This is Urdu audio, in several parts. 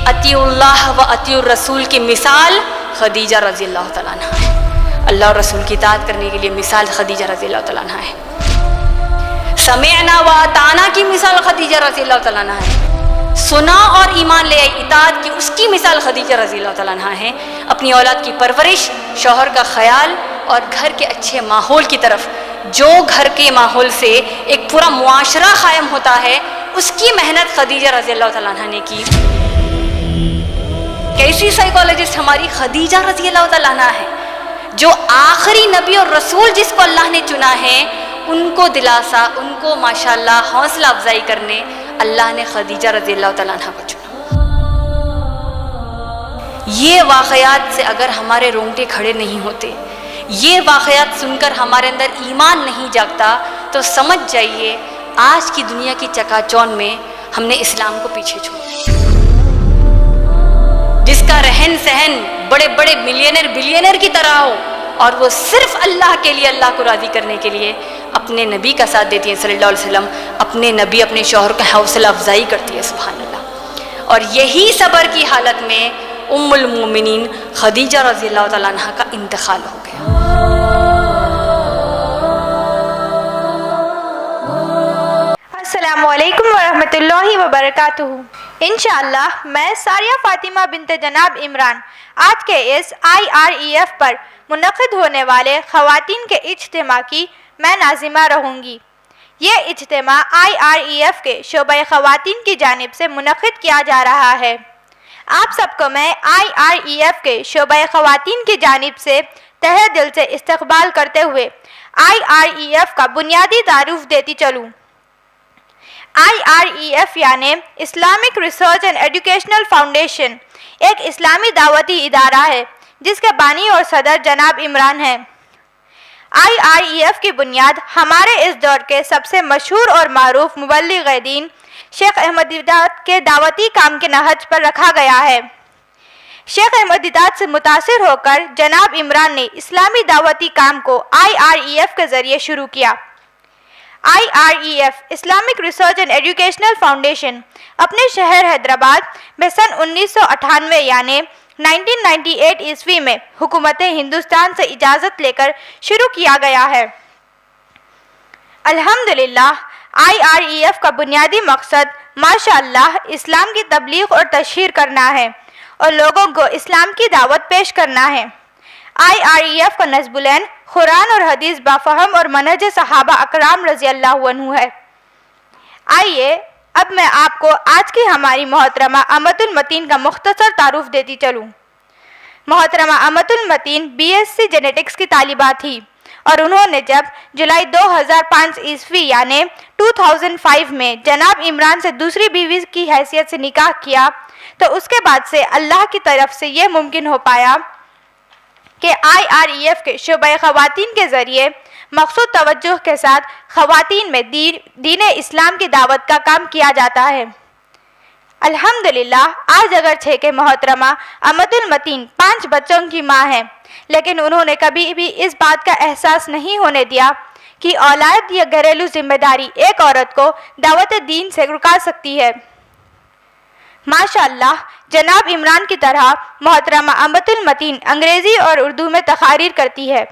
اطیع اللہ و اطیع الرسول کی مثال خدیجہ رضی اللہ تعالیٰ عنہ ہے۔ اللہ اور رسول کی اطاعت کرنے کے لیے مثال خدیجہ رضی اللہ تعالیٰ عنہ ہے۔ سمعنا و اطعنا کی مثال خدیجہ رضی اللہ تعالیٰ عنہ ہے۔ سنا اور ایمان لے آئی، اطاعت کی اس کی مثال خدیجہ رضی اللہ تعالیٰ عنہ ہے۔ اپنی اولاد کی پرورش، شوہر کا خیال اور گھر کے اچھے ماحول کی طرف، جو گھر کے ماحول سے ایک پورا معاشرہ قائم ہوتا ہے، اس کی محنت خدیجہ رضی اللہ تعالیٰ عنہ نے کی۔ کیسی سائیکالوجسٹ ہماری خدیجہ رضی اللہ تعالیٰ عنہ ہے، جو آخری نبی اور رسول جس کو اللہ نے چنا ہے، ان کو دلاسا، ان کو ماشاءاللہ حوصلہ افزائی کرنے اللہ نے خدیجہ رضی اللہ تعالیٰ عنہ کو چنا۔ یہ واقعات سے اگر ہمارے رونگٹے کھڑے نہیں ہوتے، یہ واقعات سن کر ہمارے اندر ایمان نہیں جاگتا، تو سمجھ جائیے آج کی دنیا کی چکا چون میں ہم نے اسلام کو پیچھے چھوڑا۔ جس کا رہن سہن بڑے بڑے ملینر بلینر کی طرح ہو، اور وہ صرف اللہ کے لیے، اللہ کو راضی کرنے کے لیے اپنے نبی کا ساتھ دیتی ہے صلی اللہ علیہ وسلم، اپنے نبی اپنے شوہر کا حوصلہ افزائی کرتی ہے، سبحان اللہ۔ اور یہی صبر کی حالت میں ام المومنین خدیجہ رضی اللہ تعالیٰ عنہ کا انتقال ہو گیا۔ السلام علیکم ورحمۃ اللہ وبرکاتہ۔ انشاءاللہ میں ساریہ فاطمہ بنت جناب عمران آج کے اس IREF پر منعقد ہونے والے خواتین کے اجتماع کی میں ناظمہ رہوں گی۔ یہ اجتماع IREF کے شعبہ خواتین کی جانب سے منعقد کیا جا رہا ہے۔ آپ سب کو میں IREF کے شعبہ خواتین کی جانب سے تہہ دل سے استقبال کرتے ہوئے IREF کا بنیادی تعارف دیتی چلوں۔ IREF یعنی Islamic research and educational foundation ایک اسلامی دعوتی ادارہ ہے جس کے بانی اور صدر جناب عمران ہیں۔ IREF کی بنیاد ہمارے اس دور کے سب سے مشہور اور معروف مبلغ دین شیخ احمد دیدات کے دعوتی کام کے نہج پر رکھا گیا ہے۔ شیخ احمد دیدات سے متاثر ہو کر جناب عمران نے اسلامی دعوتی کام کو IREF کے ذریعے شروع کیا۔ IREF Islamic research and educational foundation اپنے شہر حیدرآباد میں سن 1998 یعنی 1998 عیسوی میں حکومت ہندوستان سے اجازت لے کر شروع کیا گیا ہے۔ الحمدللہ IREF کا بنیادی مقصد ماشاءاللہ اسلام کی تبلیغ اور تشہیر کرنا ہے اور لوگوں کو اسلام کی دعوت پیش کرنا ہے۔ IREF کا نصب العین قرآن اور حدیث بافہم اور منہج صحابہ اکرام رضی اللہ عنہ ہے۔ آئیے اب میں آپ کو آج کی ہماری محترمہ امت المتین کا مختصر تعارف دیتی چلوں۔ محترمہ امت المتین BSc جینیٹکس کی طالبہ تھی اور انہوں نے جب جولائی 2005 عیسوی یعنی 2005 میں جناب عمران سے دوسری بیوی کی حیثیت سے نکاح کیا تو اس کے بعد سے اللہ کی طرف سے یہ ممکن ہو پایا کہ IREF کے شعبہ خواتین کے ذریعے مخصوص توجہ کے ساتھ خواتین میں دین اسلام کی دعوت کا کام کیا جاتا ہے۔ الحمدللہ آج اگرچہ کہ محترمہ امت المتین 5 بچوں کی ماں ہیں، لیکن انہوں نے کبھی بھی اس بات کا احساس نہیں ہونے دیا کہ اولاد یا گھریلو ذمہ داری ایک عورت کو دعوت دین سے رکا سکتی ہے۔ ماشاءاللہ جناب عمران کی طرح محترمہ امت المتین انگریزی اور اردو میں تقاریر کرتی ہے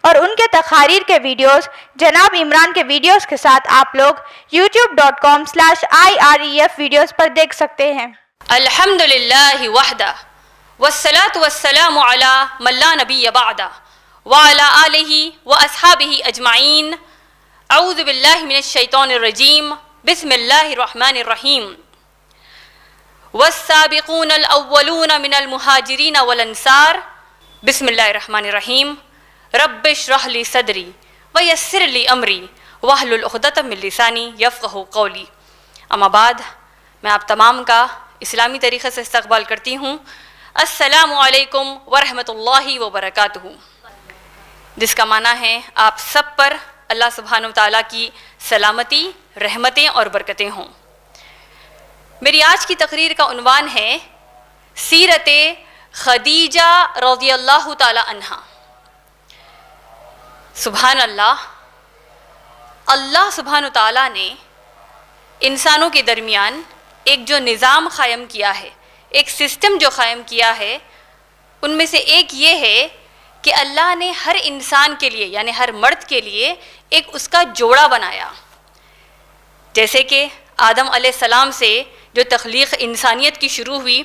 اور ان کے تقاریر کے ویڈیوز جناب عمران کے ویڈیوز کے ساتھ آپ لوگ youtube.com/IREF ویڈیوز پر دیکھ سکتے ہیں۔ الحمدللہ وحدہ والصلاة والسلام علی من لا نبی بعدہ وعلی آلہ واصحابہ اجمعین۔ اعوذ باللہ من الشیطان الرجیم، بسم اللہ الرحمن الرحیم۔ والسابقون الاولون من المہاجرین والانصار، بسم اللہ الرحمن الرحیم۔ رب اشرح لی صدری ویسر لی امری واحلل عقدۃ من لسانی یفقہوا قولی۔ اما بعد، میں آپ تمام کا اسلامی طریقے سے استقبال کرتی ہوں۔ السلام علیکم ورحمۃ اللہ وبرکاتہ، جس کا معنی ہے آپ سب پر اللہ سبحانہ و تعالیٰ کی سلامتی، رحمتیں اور برکتیں ہوں۔ میری آج کی تقریر کا عنوان ہے سیرت خدیجہ رضی اللہ تعالی عنہا۔ سبحان اللہ، اللہ سبحانہ و تعالیٰ نے انسانوں کے درمیان ایک جو نظام قائم کیا ہے، ایک سسٹم جو قائم کیا ہے ان میں سے ایک یہ ہے کہ اللہ نے ہر انسان کے لیے یعنی ہر مرد کے لیے ایک اس کا جوڑا بنایا. جیسے کہ آدم علیہ السلام سے جو تخلیق انسانیت کی شروع ہوئی،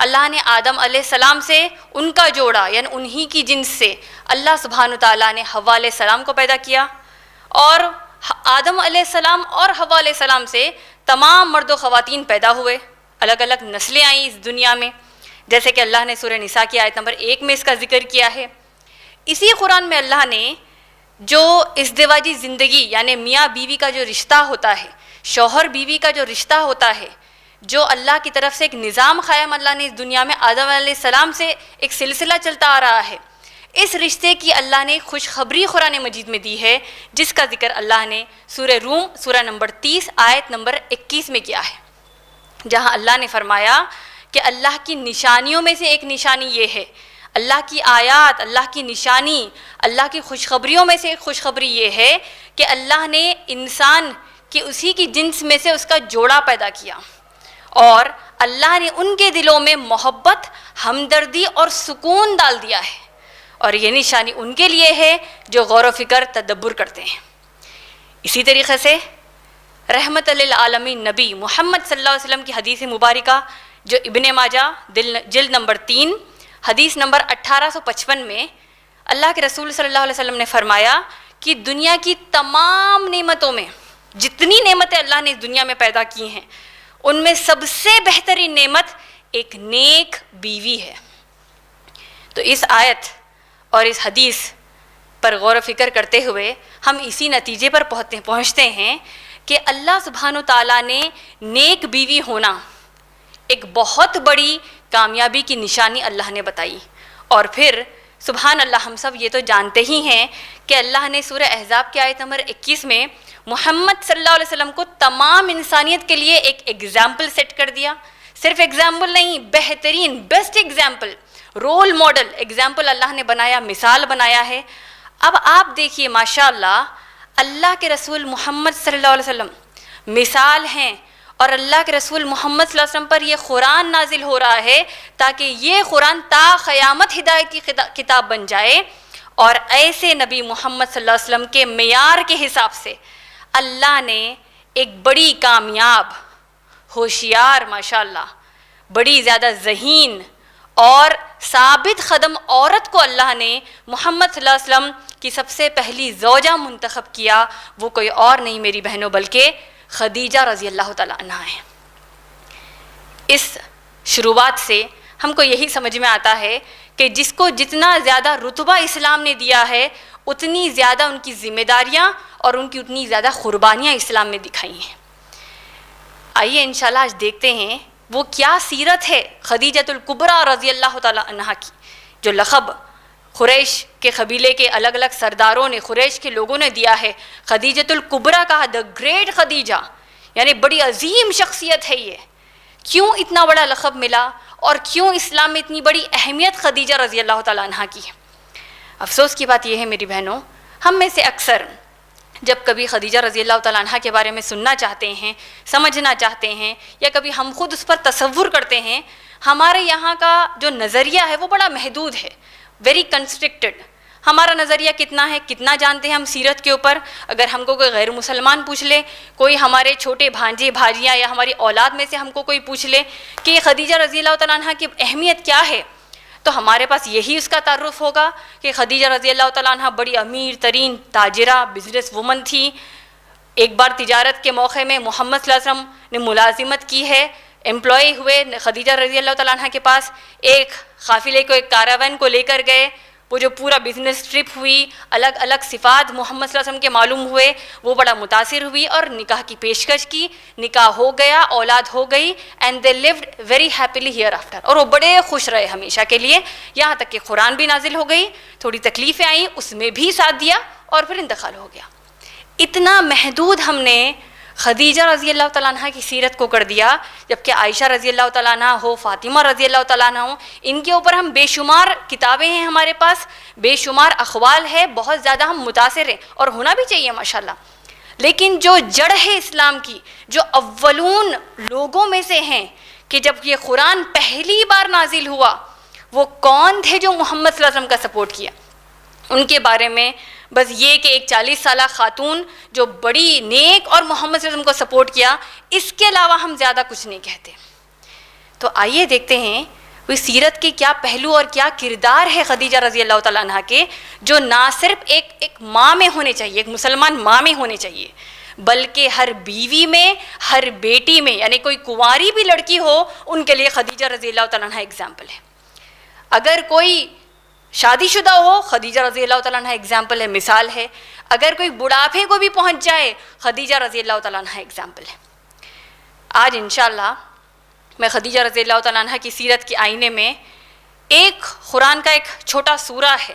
اللہ نے آدم علیہ السلام سے ان کا جوڑا یعنی انہی کی جنس سے اللہ سبحانہ تعالیٰ نے حوا علیہ السلام کو پیدا کیا، اور آدم علیہ السلام اور حوا علیہ السلام سے تمام مرد و خواتین پیدا ہوئے، الگ الگ نسلیں آئیں اس دنیا میں، جیسے کہ اللہ نے سورہ نساء کی آیت نمبر 1 میں اس کا ذکر کیا ہے. اسی قرآن میں اللہ نے جو ازدواجی زندگی یعنی میاں بیوی کا جو رشتہ ہوتا ہے، شوہر بیوی کا جو رشتہ ہوتا ہے، جو اللہ کی طرف سے ایک نظام قائم اللہ نے اس دنیا میں آدم علیہ السلام سے ایک سلسلہ چلتا آ رہا ہے، اس رشتے کی اللہ نے خوشخبری قرآن مجید میں دی ہے، جس کا ذکر اللہ نے سورہ روم سورہ نمبر 30 آیت نمبر 21 میں کیا ہے، جہاں اللہ نے فرمایا کہ اللہ کی نشانیوں میں سے ایک نشانی یہ ہے، اللہ کی آیات، اللہ کی نشانی، اللہ کی خوشخبریوں میں سے ایک خوشخبری یہ ہے کہ اللہ نے انسان کی اسی کی جنس میں سے اس کا جوڑا پیدا کیا، اور اللہ نے ان کے دلوں میں محبت، ہمدردی اور سکون ڈال دیا ہے، اور یہ نشانی ان کے لیے ہے جو غور و فکر تدبر کرتے ہیں. اسی طریقے سے رحمت للعالمین نبی محمد صلی اللہ علیہ وسلم کی حدیث مبارکہ جو ابن ماجہ جلد نمبر 3 حدیث نمبر 1855 میں اللہ کے رسول صلی اللہ علیہ وسلم نے فرمایا کہ دنیا کی تمام نعمتوں میں جتنی نعمتیں اللہ نے اس دنیا میں پیدا کی ہیں ان میں سب سے بہترین نعمت ایک نیک بیوی ہے. تو اس آیت اور اس حدیث پر غور و فکر کرتے ہوئے ہم اسی نتیجے پر پہنچتے ہیں کہ اللہ سبحانہ تعالیٰ نے نیک بیوی ہونا ایک بہت بڑی کامیابی کی نشانی اللہ نے بتائی. اور پھر سبحان اللہ ہم سب یہ تو جانتے ہی ہیں کہ اللہ نے سورہ احزاب کی آیت نمبر 21 میں محمد صلی اللہ علیہ وسلم کو تمام انسانیت کے لیے ایک ایگزامپل سیٹ کر دیا. صرف ایگزامپل نہیں، بہترین best example, role model example اللہ نے بنایا، مثال بنایا ہے. اب آپ دیکھیے ماشاء اللہ کے رسول محمد صلی اللہ علیہ وسلم مثال ہیں، اور اللہ کے رسول محمد صلی اللہ علیہ وسلم پر یہ قرآن نازل ہو رہا ہے تاکہ یہ قرآن تا قیامت ہدایت کی کتاب بن جائے. اور ایسے نبی محمد صلی اللہ علیہ وسلم کے معیار کے حساب سے اللہ نے ایک بڑی کامیاب، ہوشیار، ماشاءاللہ بڑی زیادہ ذہین اور ثابت قدم عورت کو اللہ نے محمد صلی اللہ علیہ وسلم کی سب سے پہلی زوجہ منتخب کیا. وہ کوئی اور نہیں میری بہنوں بلکہ خدیجہ رضی اللہ تعالیٰ عنہا ہے. اس شروعات سے ہم کو یہی سمجھ میں آتا ہے کہ جس کو جتنا زیادہ رتبہ اسلام نے دیا ہے اتنی زیادہ ان کی ذمہ داریاں اور ان کی اتنی زیادہ قربانیاں اسلام نے دکھائی ہیں. آئیے انشاءاللہ آج دیکھتے ہیں وہ کیا سیرت ہے خدیجۃ الکبریٰ رضی اللہ تعالیٰ عنہا کی، جو لقب قریش کے قبیلے کے الگ الگ سرداروں نے، قریش کے لوگوں نے دیا ہے. خدیجۃ الکبریٰ کہا، دا گریٹ خدیجہ، یعنی بڑی عظیم شخصیت ہے. یہ کیوں اتنا بڑا لقب ملا اور کیوں اسلام میں اتنی بڑی اہمیت خدیجہ رضی اللہ تعالیٰ عنہا کی ہے؟ افسوس کی بات یہ ہے میری بہنوں، ہم میں سے اکثر جب کبھی خدیجہ رضی اللہ تعالیٰ عنہا کے بارے میں سننا چاہتے ہیں، سمجھنا چاہتے ہیں، یا کبھی ہم خود اس پر تصور کرتے ہیں، ہمارے یہاں کا جو نظریہ ہے وہ بڑا محدود ہے، ویری کنسٹرکٹڈ. ہمارا نظریہ کتنا ہے، کتنا جانتے ہیں ہم سیرت کے اوپر؟ اگر ہم کو کوئی غیر مسلمان پوچھ لے، کوئی ہمارے چھوٹے بھانجے بھاجیاں یا ہماری اولاد میں سے ہم کو کوئی پوچھ لے کہ خدیجہ رضی اللہ تعالیٰ عنہا کی اہمیت کیا ہے، تو ہمارے پاس یہی اس کا تعارف ہوگا کہ خدیجہ رضی اللہ تعالیٰ عنہ بڑی امیر ترین تاجرہ، بزنس وومن تھی. ایک بار تجارت کے موقع میں محمد صلی اللہ علیہ وسلم نے ملازمت کی ہے، امپلائی ہوئے خدیجہ رضی اللہ تعالیٰ عنہ کے پاس، ایک قافلے کو، ایک کاراوین کو لے کر گئے. وہ جو پورا بزنس ٹرپ ہوئی، الگ الگ صفات محمد صلی اللہ علیہ وسلم کے معلوم ہوئے، وہ بڑا متاثر ہوئی اور نکاح کی پیشکش کی. نکاح ہو گیا، اولاد ہو گئی، and they lived very happily here after. اور وہ بڑے خوش رہے ہمیشہ کے لیے، یہاں تک کہ قرآن بھی نازل ہو گئی، تھوڑی تکلیفیں آئیں، اس میں بھی ساتھ دیا اور پھر انتقال ہو گیا. اتنا محدود ہم نے خدیجہ رضی اللہ تعالیٰ عنہ کی سیرت کو کر دیا، جبکہ عائشہ رضی اللہ تعالیٰ عنہ ہو، فاطمہ رضی اللہ تعالیٰ عنہ ہو، ان کے اوپر ہم بے شمار کتابیں ہیں، ہمارے پاس بے شمار اقوال ہے، بہت زیادہ ہم متاثر ہیں اور ہونا بھی چاہیے ماشاءاللہ. لیکن جو جڑ ہے اسلام کی، جو اولون لوگوں میں سے ہیں کہ جب یہ قرآن پہلی بار نازل ہوا وہ کون تھے جو محمد صلی اللہ علیہ وسلم کا سپورٹ کیا. ان کے بارے میں بس یہ کہ ایک 40 سالہ خاتون جو بڑی نیک اور محمد صلی اللہ علیہ وسلم کو سپورٹ کیا، اس کے علاوہ ہم زیادہ کچھ نہیں کہتے. تو آئیے دیکھتے ہیں وہ سیرت کے کیا پہلو اور کیا کردار ہے خدیجہ رضی اللہ تعالیٰ عنہ کے، جو نہ صرف ایک ماں میں ہونے چاہیے، ایک مسلمان ماں میں ہونے چاہیے، بلکہ ہر بیوی میں، ہر بیٹی میں، یعنی کوئی کنواری بھی لڑکی ہو ان کے لیے خدیجہ رضی اللہ تعالیٰ عنہ ایگزامپل ہے. اگر کوئی شادی شدہ ہو خدیجہ رضی اللہ تعالیٰ عنہ ایگزامپل ہے، مثال ہے. اگر کوئی بڑھاپے کو بھی پہنچ جائے خدیجہ رضی اللہ تعالیٰ عنہ ایگزامپل ہے. آج انشاءاللہ میں خدیجہ رضی اللہ تعالیٰ عنہ کی سیرت کے آئینے میں ایک قرآن کا ایک چھوٹا سورہ ہے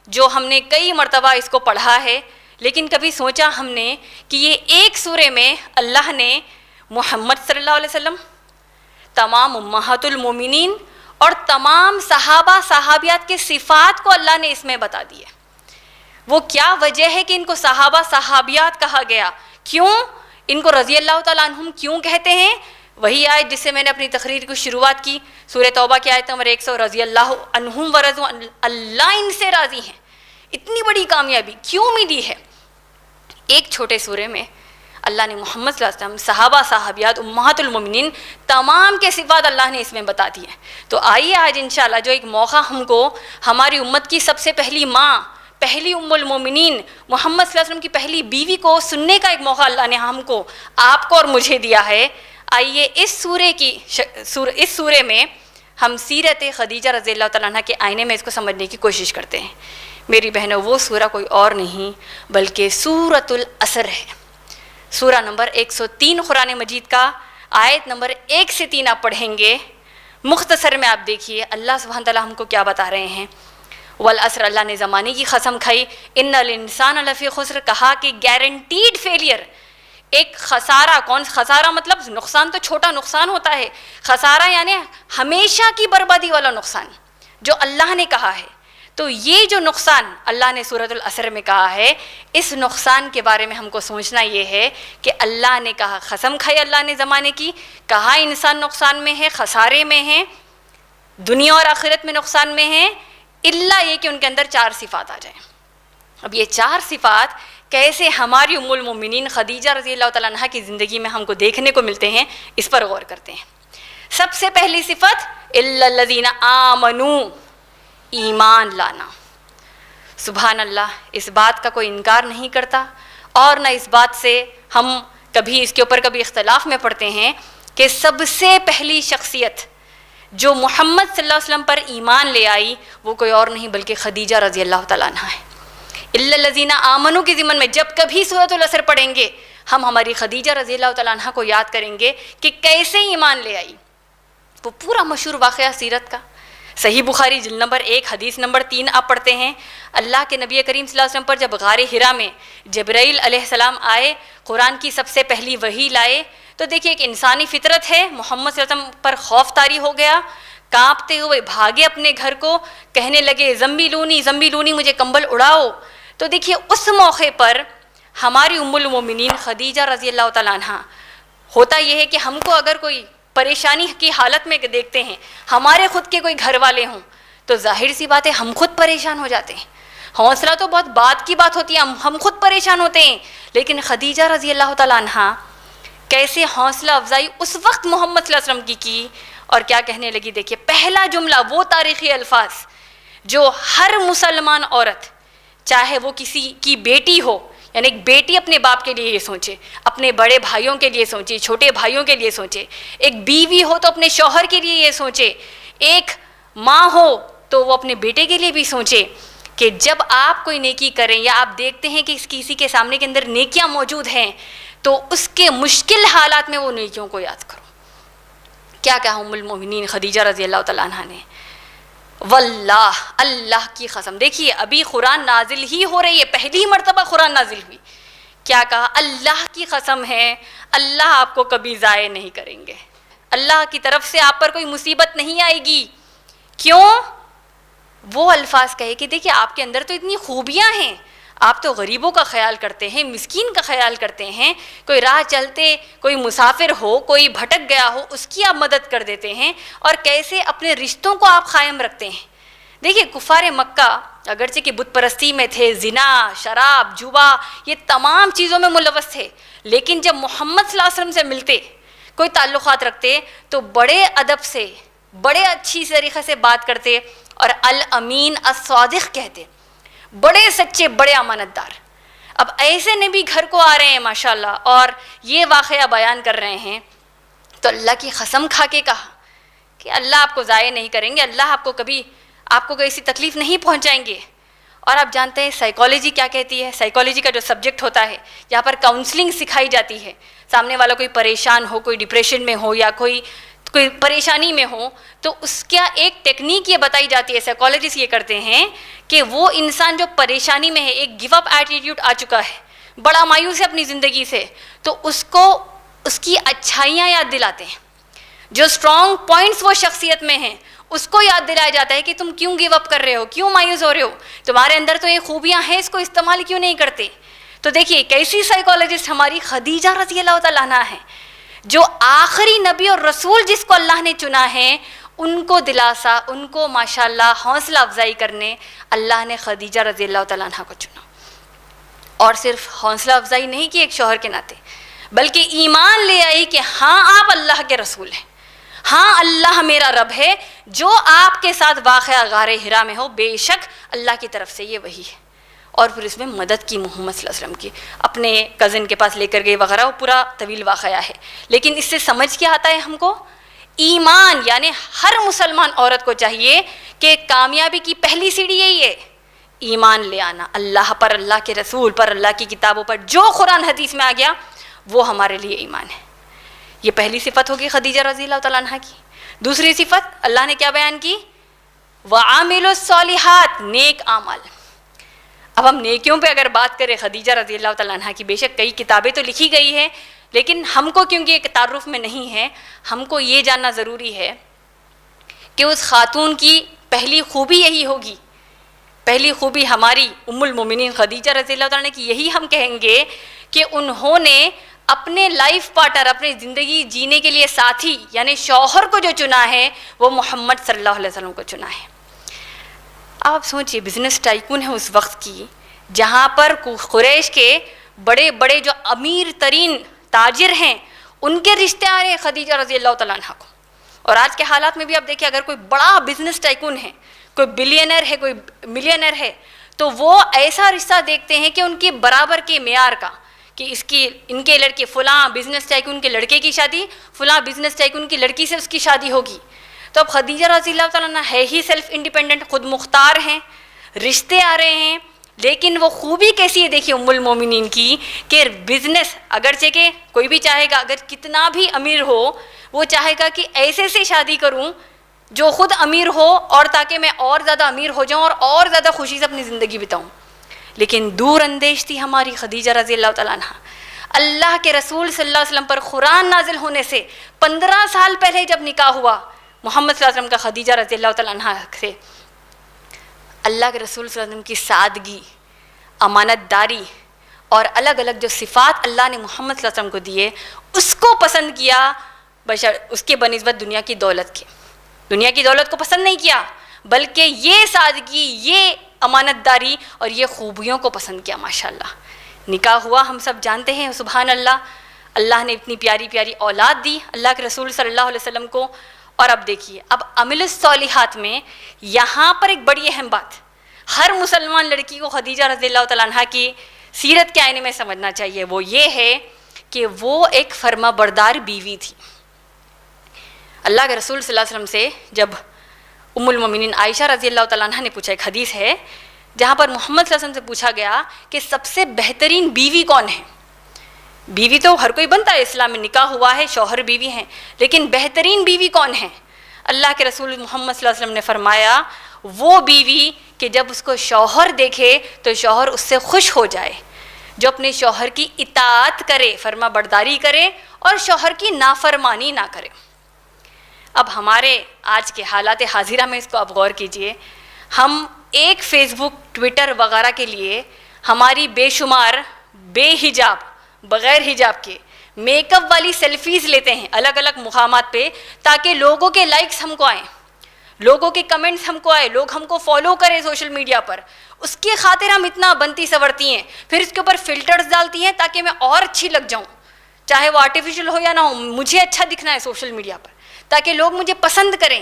جو ہم نے کئی مرتبہ اس کو پڑھا ہے، لیکن کبھی سوچا ہم نے کہ یہ ایک سورے میں اللہ نے محمد صلی اللہ علیہ وسلم، تمام امہات المومنین اور تمام صحابہ صحابیات کے صفات کو اللہ نے اس میں بتا دی ہے. وہ کیا وجہ ہے کہ ان کو صحابہ صحابیات کہا گیا؟ کیوں ان کو رضی اللہ تعالیٰ عنہم کیوں کہتے ہیں؟ وہی آیت جس سے میں نے اپنی تقریر کی شروعات کی، سورہ توبہ کی آیت نمبر 100، رضی اللہ عنہم ورضوا، اللہ ان سے راضی ہیں. اتنی بڑی کامیابی کیوں ملی ہے؟ ایک چھوٹے سورے میں اللہ نے محمد صلی اللہ علیہ وسلم، صحابہ صحابیات، امہات المومنین، تمام کے صفات اللہ نے اس میں بتا دی ہیں. تو آئیے آج انشاءاللہ جو ایک موقع ہم کو ہماری امت کی سب سے پہلی ماں، پہلی ام المومنین، محمد صلی اللہ علیہ وسلم کی پہلی بیوی کو سننے کا ایک موقع اللہ نے ہم کو، آپ کو اور مجھے دیا ہے. آئیے اس سورے میں ہم سیرت خدیجہ رضی اللہ تعالیٰ عنہ کے آئینے میں اس کو سمجھنے کی کوشش کرتے ہیں. میری بہنوں، وہ سورہ کوئی اور نہیں بلکہ سورۃ العصر ہے. سورہ نمبر 103 قرآن مجید کا، آیت نمبر 1 سے 3 آپ پڑھیں گے. مختصر میں آپ دیکھیے اللہ سبحانہ تعالیٰ ہم کو کیا بتا رہے ہیں. والعصر، اللہ نے زمانے کی قسم کھائی. ان الانسان لفی خسر، کہا کہ گارنٹیڈ فیلئر، ایک خسارہ. کون خسارہ؟ مطلب نقصان تو چھوٹا نقصان ہوتا ہے، خسارہ یعنی ہمیشہ کی بربادی والا نقصان جو اللہ نے کہا ہے. تو یہ جو نقصان اللہ نے سورۃ العصر میں کہا ہے، اس نقصان کے بارے میں ہم کو سوچنا یہ ہے کہ اللہ نے کہا، قسم کھائی اللہ نے زمانے کی، کہا انسان نقصان میں ہے، خسارے میں ہے، دنیا اور آخرت میں نقصان میں ہے، الا یہ کہ ان کے اندر 4 صفات آ جائیں. اب یہ 4 صفات کیسے ہماری ام المومنین خدیجہ رضی اللہ تعالیٰ عنہ کی زندگی میں ہم کو دیکھنے کو ملتے ہیں، اس پر غور کرتے ہیں. سب سے پہلی صفت الا الذین آمنوا، ایمان لانا. سبحان اللہ، اس بات کا کوئی انکار نہیں کرتا اور نہ اس بات سے ہم کبھی اس کے اوپر کبھی اختلاف میں پڑتے ہیں کہ سب سے پہلی شخصیت جو محمد صلی اللہ علیہ وسلم پر ایمان لے آئی وہ کوئی اور نہیں بلکہ خدیجہ رضی اللہ تعالیٰ عنہ ہے. الا الذین آمنوا کی ضمن میں جب کبھی سورۃ العصر پڑھیں گے ہم ہماری خدیجہ رضی اللہ تعالیٰ عنہ کو یاد کریں گے کہ کیسے ایمان لے آئی. وہ پورا مشہور واقعہ سیرت کا، صحیح بخاری جلد نمبر 1 حدیث نمبر 3 آپ پڑھتے ہیں. اللہ کے نبی کریم صلی اللہ علیہ وسلم پر جب غار حرا میں جبرائیل علیہ السلام آئے، قرآن کی سب سے پہلی وحی لائے، تو دیکھیے ایک انسانی فطرت ہے، محمد صلی اللہ علیہ وسلم پر خوف طاری ہو گیا، کانپتے ہوئے بھاگے اپنے گھر کو، کہنے لگے زمبیلونی زمبیلونی، مجھے کمبل اڑاؤ. تو دیکھیے اس موقع پر ہماری ام المومنین خدیجہ رضی اللہ تعالیٰ عنہ، ہوتا یہ ہے کہ ہم کو اگر کوئی پریشانی کی حالت میں دیکھتے ہیں، ہمارے خود کے کوئی گھر والے ہوں تو ظاہر سی بات ہے ہم خود پریشان ہو جاتے ہیں. حوصلہ تو بہت بات کی بات ہوتی ہے، ہم خود پریشان ہوتے ہیں، لیکن خدیجہ رضی اللہ تعالیٰ عنہ کیسے حوصلہ افزائی اس وقت محمد صلی اللہ علیہ وسلم کی اور کیا کہنے لگی. دیکھیے پہلا جملہ، وہ تاریخی الفاظ جو ہر مسلمان عورت، چاہے وہ کسی کی بیٹی ہو، یعنی ایک بیٹی اپنے باپ کے لیے یہ سوچے، اپنے بڑے بھائیوں کے لیے سوچے، چھوٹے بھائیوں کے لیے سوچے، ایک بیوی ہو تو اپنے شوہر کے لیے یہ سوچے، ایک ماں ہو تو وہ اپنے بیٹے کے لیے بھی سوچے کہ جب آپ کوئی نیکی کریں یا آپ دیکھتے ہیں کہ کسی کے سامنے کے اندر نیکیاں موجود ہیں تو اس کے مشکل حالات میں وہ نیکیوں کو یاد کرو. کیا کہا ام المومنین خدیجہ رضی اللہ تعالیٰ عنہ نے؟ واللہ، اللہ کی قسم. دیکھیے ابھی قرآن نازل ہی ہو رہی ہے، پہلی مرتبہ قرآن نازل ہوئی، کیا کہا؟ اللہ کی قسم ہے، اللہ آپ کو کبھی ضائع نہیں کریں گے، اللہ کی طرف سے آپ پر کوئی مصیبت نہیں آئے گی. کیوں؟ وہ الفاظ کہے کہ دیکھیے آپ کے اندر تو اتنی خوبیاں ہیں، آپ تو غریبوں کا خیال کرتے ہیں، مسکین کا خیال کرتے ہیں، کوئی راہ چلتے کوئی مسافر ہو، کوئی بھٹک گیا ہو، اس کی آپ مدد کر دیتے ہیں، اور کیسے اپنے رشتوں کو آپ قائم رکھتے ہیں۔ دیکھیے کفار مکہ اگرچہ کہ بت پرستی میں تھے، زنا، شراب، جوا، یہ تمام چیزوں میں ملوث تھے، لیکن جب محمد صلی اللہ علیہ وسلم سے ملتے، کوئی تعلقات رکھتے، تو بڑے ادب سے، بڑے اچھی طریقے سے بات کرتے اور الامین الصادق کہتے، بڑے سچے، بڑے امانت دار۔ اب ایسے نبی گھر کو آ رہے ہیں ماشاءاللہ اور یہ واقعہ بیان کر رہے ہیں، تو اللہ کی قسم کھا کے کہا کہ اللہ آپ کو ضائع نہیں کریں گے، اللہ آپ کو کوئی ایسی تکلیف نہیں پہنچائیں گے۔ اور آپ جانتے ہیں سائیکالوجی کیا کہتی ہے؟ سائیکالوجی کا جو سبجیکٹ ہوتا ہے، یہاں پر کاؤنسلنگ سکھائی جاتی ہے۔ سامنے والا کوئی پریشان ہو، کوئی ڈپریشن میں ہو یا کوئی پریشانی میں ہو، تو اس کا ایک ٹیکنیک یہ بتائی جاتی ہے، سائیکالوجسٹ یہ کرتے ہیں کہ وہ انسان جو پریشانی میں ہے، ایک گیو اپ ایٹیٹیوڈ آ چکا ہے، بڑا مایوس ہے اپنی زندگی سے، تو اس کو اس کی اچھائیاں یاد دلاتے ہیں، جو اسٹرانگ پوائنٹس وہ شخصیت میں ہیں اس کو یاد دلایا جاتا ہے کہ تم کیوں گیو اپ کر رہے ہو، کیوں مایوس ہو رہے ہو، تمہارے اندر تو یہ خوبیاں ہیں، اس کو استعمال کیوں نہیں کرتے۔ تو دیکھیے کیسی سائیکالوجسٹ ہماری خدیجہ رضی اللہ تعالیٰ عنہا ہے، جو آخری نبی اور رسول جس کو اللہ نے چنا ہے، ان کو دلاسا، ان کو ماشاءاللہ حوصلہ افزائی کرنے اللہ نے خدیجہ رضی اللہ تعالیٰ عنہا کو چنا۔ اور صرف حوصلہ افزائی نہیں کی ایک شوہر کے ناطے، بلکہ ایمان لے آئی کہ ہاں آپ اللہ کے رسول ہیں، ہاں اللہ میرا رب ہے، جو آپ کے ساتھ واقعہ غار حرا میں ہو بے شک اللہ کی طرف سے یہ وحی ہے۔ اور پھر اس میں مدد کی محمد صلی اللہ علیہ وسلم کی، اپنے کزن کے پاس لے کر گئے وغیرہ، وہ پورا طویل واقعہ ہے، لیکن اس سے سمجھ کیا آتا ہے ہم کو؟ ایمان، یعنی ہر مسلمان عورت کو چاہیے کہ کامیابی کی پہلی سیڑھی یہی ہے، ایمان لے آنا اللہ پر، اللہ کے رسول پر، اللہ کی کتابوں پر، جو قرآن حدیث میں آ گیا وہ ہمارے لیے ایمان ہے۔ یہ پہلی صفت ہوگی خدیجہ رضی اللہ تعالیٰ عنہ کی۔ دوسری صفت اللہ نے کیا بیان کی؟ وَعَامِلُوا الصَّالِحَاتِ، نیک اعمال۔ اب ہم نیکیوں پہ اگر بات کریں خدیجہ رضی اللہ تعالیٰ عنہ کی، بے شک کئی کتابیں تو لکھی گئی ہیں، لیکن ہم کو کیونکہ ایک تعارف میں نہیں ہے، ہم کو یہ جاننا ضروری ہے کہ اس خاتون کی پہلی خوبی یہی ہوگی، پہلی خوبی ہماری ام المومنین خدیجہ رضی اللہ تعالیٰ عنہ کی یہی ہم کہیں گے کہ انہوں نے اپنے لائف پارٹنر، اپنے زندگی جینے کے لیے ساتھی یعنی شوہر کو جو چنا ہے وہ محمد صلی اللہ علیہ وسلم کو چنا ہے۔ آپ سوچئے بزنس ٹائکون ہے اس وقت کی، جہاں پر قریش کے بڑے بڑے جو امیر ترین تاجر ہیں ان کے رشتے آ رہے ہیں خدیجہ رضی اللہ تعالیٰ عنہ کو۔ اور آج کے حالات میں بھی آپ دیکھیں، اگر کوئی بڑا بزنس ٹائکون ہے، کوئی بلینئر ہے، کوئی ملینئر ہے، تو وہ ایسا رشتہ دیکھتے ہیں کہ ان کے برابر کے معیار کا، کہ ان کے لڑکے فلاں بزنس ٹائکون کے لڑکے کی شادی فلاں بزنس ٹائکون کی لڑکی سے اس کی شادی ہوگی۔ تو اب خدیجہ رضی اللہ تعالیٰ عنہ ہے ہی سیلف انڈیپینڈنٹ، خود مختار ہیں، رشتے آ رہے ہیں، لیکن وہ خوبی کیسی ہے دیکھیے ام المومنین کی کہ بزنس اگرچہ کہ کوئی بھی چاہے گا، اگر کتنا بھی امیر ہو، وہ چاہے گا کہ ایسے سے شادی کروں جو خود امیر ہو، اور تاکہ میں اور زیادہ امیر ہو جاؤں اور زیادہ خوشی سے اپنی زندگی بتاؤں۔ لیکن دور اندیش تھی ہماری خدیجہ رضی اللہ تعالیٰ عنہ، اللہ کے رسول صلی اللہ علیہ وسلم پر قرآن نازل ہونے سے 15 سال پہلے جب نکاح ہوا محمد صلی اللہ علیہ وسلم کا خدیجہ رضی اللہ تعالیٰ عنہ سے، اللہ کے رسول صلی اللہ علیہ وسلم کی سادگی، امانت داری اور الگ الگ جو صفات اللہ نے محمد صلی اللہ علیہ وسلم کو دیے، اس کو پسند کیا بشر اس کے بنسبت دنیا کی دولت کے۔ دنیا کی دولت کو پسند نہیں کیا، بلکہ یہ سادگی، یہ امانت داری اور یہ خوبیوں کو پسند کیا۔ ماشاءاللہ نکاح ہوا، ہم سب جانتے ہیں، سبحان اللہ، اللہ نے اتنی پیاری پیاری اولاد دی اللہ کے رسول صلی اللہ علیہ وسلم کو۔ اور اب دیکھیے، اب عمل الصالحات میں یہاں پر ایک بڑی اہم بات ہر مسلمان لڑکی کو خدیجہ رضی اللہ تعالیٰ عنہ کی سیرت کے آئینے میں سمجھنا چاہیے، وہ یہ ہے کہ وہ ایک فرما بردار بیوی تھی۔ اللہ کے رسول صلی اللہ علیہ وسلم سے جب ام المومنین عائشہ رضی اللہ تعالیٰ عنہ نے پوچھا، ایک حدیث ہے جہاں پر محمد صلی اللہ علیہ وسلم سے پوچھا گیا کہ سب سے بہترین بیوی کون ہے؟ بیوی تو ہر کوئی بنتا ہے، اسلام میں نکاح ہوا ہے، شوہر بیوی ہیں، لیکن بہترین بیوی کون ہے؟ اللہ کے رسول محمد صلی اللہ علیہ وسلم نے فرمایا، وہ بیوی کہ جب اس کو شوہر دیکھے تو شوہر اس سے خوش ہو جائے، جو اپنے شوہر کی اطاعت کرے، فرما برداری کرے اور شوہر کی نافرمانی نہ کرے۔ اب ہمارے آج کے حالات حاضرہ میں اس کو اب غور کیجئے، ہم ایک فیس بک، ٹویٹر وغیرہ کے لیے ہماری بے شمار بے حجاب، بغیر حجاب کے میک اپ والی سیلفیز لیتے ہیں الگ الگ مقامات پہ، تاکہ لوگوں کے لائکس ہم کو آئیں، لوگوں کے کمنٹس ہم کو آئے، لوگ ہم کو فالو کریں سوشل میڈیا پر. اس کی خاطر ہم اتنا بنتی سورتی ہیں، پھر اس کے اوپر فلٹرز ڈالتی ہیں تاکہ میں اور اچھی لگ جاؤں، چاہے وہ آرٹیفیشل ہو یا نہ ہو، مجھے اچھا دکھنا ہے سوشل میڈیا پر تاکہ لوگ مجھے پسند کریں.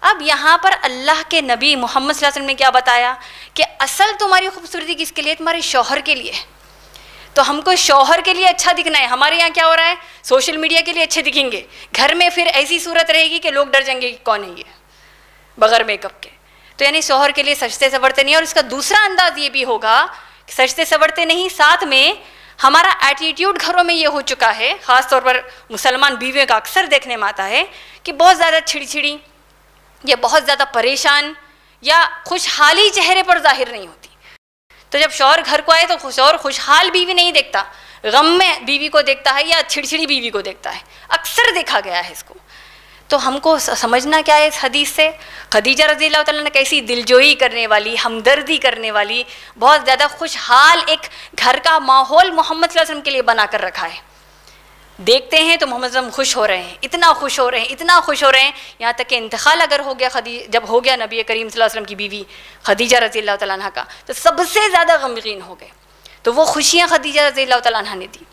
اب یہاں پر اللہ کے نبی محمد صلی اللہ علیہ وسلم نے کیا بتایا کہ اصل تمہاری خوبصورتی کس کے لیے؟ تمہارے شوہر کے لیے. تو ہم کو شوہر کے لیے اچھا دکھنا ہے. ہمارے یہاں کیا ہو رہا ہے؟ سوشل میڈیا کے لیے اچھے دکھیں گے، گھر میں پھر ایسی صورت رہے گی کہ لوگ ڈر جائیں گے کہ کون ہے یہ بغیر میک اپ کے. تو یعنی شوہر کے لیے سجتے سورتے نہیں. اور اس کا دوسرا انداز یہ بھی ہوگا کہ سجتے سورتے نہیں، ساتھ میں ہمارا ایٹیٹیوڈ گھروں میں یہ ہو چکا ہے، خاص طور پر مسلمان بیویوں کا اکثر دیکھنے میں آتا ہے کہ بہت زیادہ چھڑی چھڑی یا بہت زیادہ پریشان یا خوشحالی چہرے پر ظاہر نہیں ہوتی. تو جب شوہر گھر کو آئے تو شوہر خوشحال بیوی نہیں دیکھتا، غم میں بیوی کو دیکھتا ہے یا چھڑچھڑی بیوی کو دیکھتا ہے. اکثر دیکھا گیا ہے اس کو. تو ہم کو سمجھنا کیا ہے اس حدیث سے؟ خدیجہ رضی اللہ تعالیٰ نے کیسی دلجوئی کرنے والی، ہمدردی کرنے والی، بہت زیادہ خوشحال ایک گھر کا ماحول محمد صلی اللہ علیہ وسلم کے لیے بنا کر رکھا ہے. دیکھتے ہیں تو محمد صلی اللہ علیہ وسلم خوش ہو رہے ہیں، اتنا خوش ہو رہے ہیں، اتنا خوش ہو رہے ہیں، یہاں تک کہ انتقال اگر ہو گیا جب ہو گیا نبی کریم صلی اللہ علیہ وسلم کی بیوی خدیجہ رضی اللہ تعالیٰ عنہ کا، تو سب سے زیادہ غمگین ہو گئے. تو وہ خوشیاں خدیجہ رضی اللہ تعالیٰ عنہ نے دی.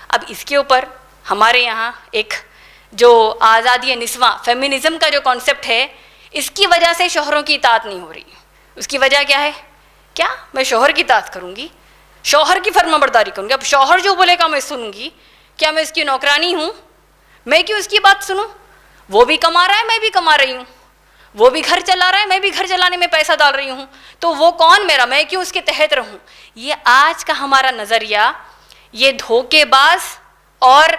اب اس کے اوپر ہمارے یہاں ایک جو آزادی نسواں فیمنزم کا جو کانسیپٹ ہے، اس کی وجہ سے شوہروں کی اطاعت نہیں ہو رہی. اس کی وجہ کیا ہے؟ کیا میں شوہر کی اطاعت کروں گی، شوہر کی فرما برداری کروں گی؟ اب شوہر جو بولے گا میں سنوں گی؟ کیا میں اس کی نوکرانی ہوں؟ میں کیوں اس کی بات سنوں؟ وہ بھی کما رہا ہے، میں بھی کما رہی ہوں، وہ بھی گھر چلا رہا ہے، میں بھی گھر چلانے میں پیسہ ڈال رہی ہوں، تو وہ کون میرا؟ میں کیوں اس کے تحت رہوں؟ یہ آج کا ہمارا نظریہ، یہ دھوکے باز اور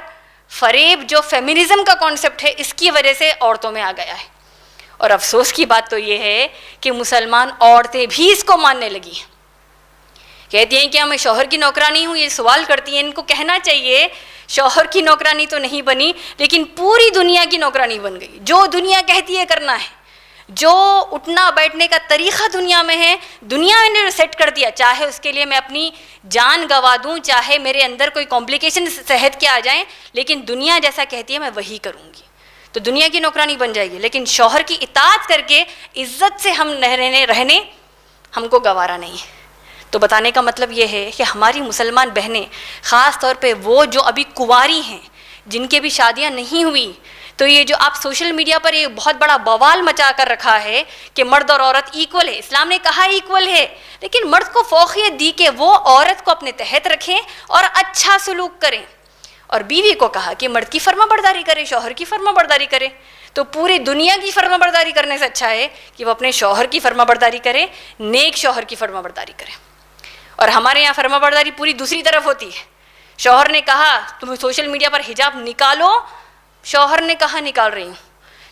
فریب جو فیمنزم کا کانسیپٹ ہے، اس کی وجہ سے عورتوں میں آ گیا ہے. اور افسوس کی بات تو یہ ہے کہ مسلمان عورتیں بھی اس کو ماننے لگی ہیں. کہتی ہیں کہ میں شوہر کی نوکرانی ہوں. یہ سوال کرتی ہیں، ان کو کہنا چاہیے شوہر کی نوکرانی تو نہیں بنی، لیکن پوری دنیا کی نوکرانی بن گئی. جو دنیا کہتی ہے کرنا ہے، جو اٹھنا بیٹھنے کا طریقہ دنیا میں ہے، دنیا نے سیٹ کر دیا. چاہے اس کے لیے میں اپنی جان گوا دوں، چاہے میرے اندر کوئی کمپلیکیشن صحت کے آ جائیں، لیکن دنیا جیسا کہتی ہے میں وہی کروں گی. تو دنیا کی نوکرانی بن جائے گی. لیکن شوہر کی اطاعت کر کے عزت سے ہم رہنے ہم کو گوارا نہیں. تو بتانے کا مطلب یہ ہے کہ ہماری مسلمان بہنیں، خاص طور پہ وہ جو ابھی کنواری ہیں، جن کے بھی شادیاں نہیں ہوئی، تو یہ جو آپ سوشل میڈیا پر یہ بہت بڑا بوال مچا کر رکھا ہے کہ مرد اور عورت ایکول ہے. اسلام نے کہا ایکول ہے، لیکن مرد کو فوقیت دی کہ وہ عورت کو اپنے تحت رکھیں اور اچھا سلوک کریں، اور بیوی کو کہا کہ مرد کی فرما برداری کرے، شوہر کی فرما برداری کرے. تو پوری دنیا کی فرما برداری کرنے سے اچھا ہے کہ وہ اپنے شوہر کی فرما برداری کرے، نیک شوہر کی فرما برداری کرے. اور ہمارے یہاں فرما برداری پوری دوسری طرف ہوتی ہے. شوہر نے کہا تم سوشل میڈیا پر حجاب نکالو، شوہر نے کہا نکال رہی ہوں.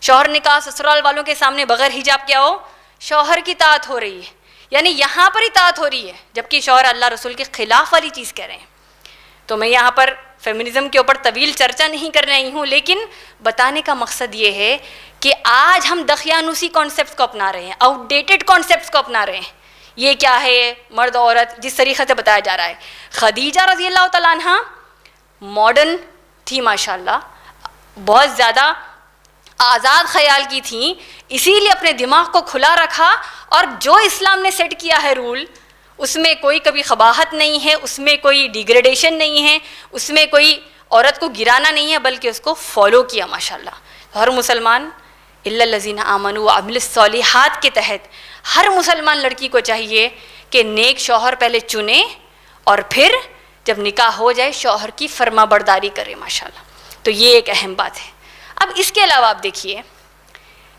شوہر نے کہا سسرال والوں کے سامنے بغیر حجاب کیا ہو، شوہر کی اطاعت ہو رہی ہے. یعنی یہاں پر اطاعت ہو رہی ہے، جبکہ شوہر اللہ رسول کے خلاف والی چیز کہہ رہے ہیں. تو میں یہاں پر فیمنزم کے اوپر طویل چرچا نہیں کر رہی ہوں، لیکن بتانے کا مقصد یہ ہے کہ آج ہم دقیانوسی کانسیپٹس کو اپنا رہے ہیں، آؤٹ ڈیٹڈ کانسیپٹس کو اپنا رہے ہیں. یہ کیا ہے؟ مرد عورت جس طریقے سے بتایا جا رہا ہے. خدیجہ رضی اللہ تعالیٰ عنہ ماڈرن تھی ماشاءاللہ، بہت زیادہ آزاد خیال کی تھیں، اسی لیے اپنے دماغ کو کھلا رکھا، اور جو اسلام نے سیٹ کیا ہے رول، اس میں کوئی کبھی قباحت نہیں ہے، اس میں کوئی ڈیگریڈیشن نہیں ہے، اس میں کوئی عورت کو گرانا نہیں ہے، بلکہ اس کو فالو کیا ماشاءاللہ. ہر مسلمان الا الذین آمنوا وعملوا الصالحات کے تحت ہر مسلمان لڑکی کو چاہیے کہ نیک شوہر پہلے چنے، اور پھر جب نکاح ہو جائے شوہر کی فرما برداری کرے ماشاءاللہ. تو یہ ایک اہم بات ہے. اب اس کے علاوہ آپ دیکھیے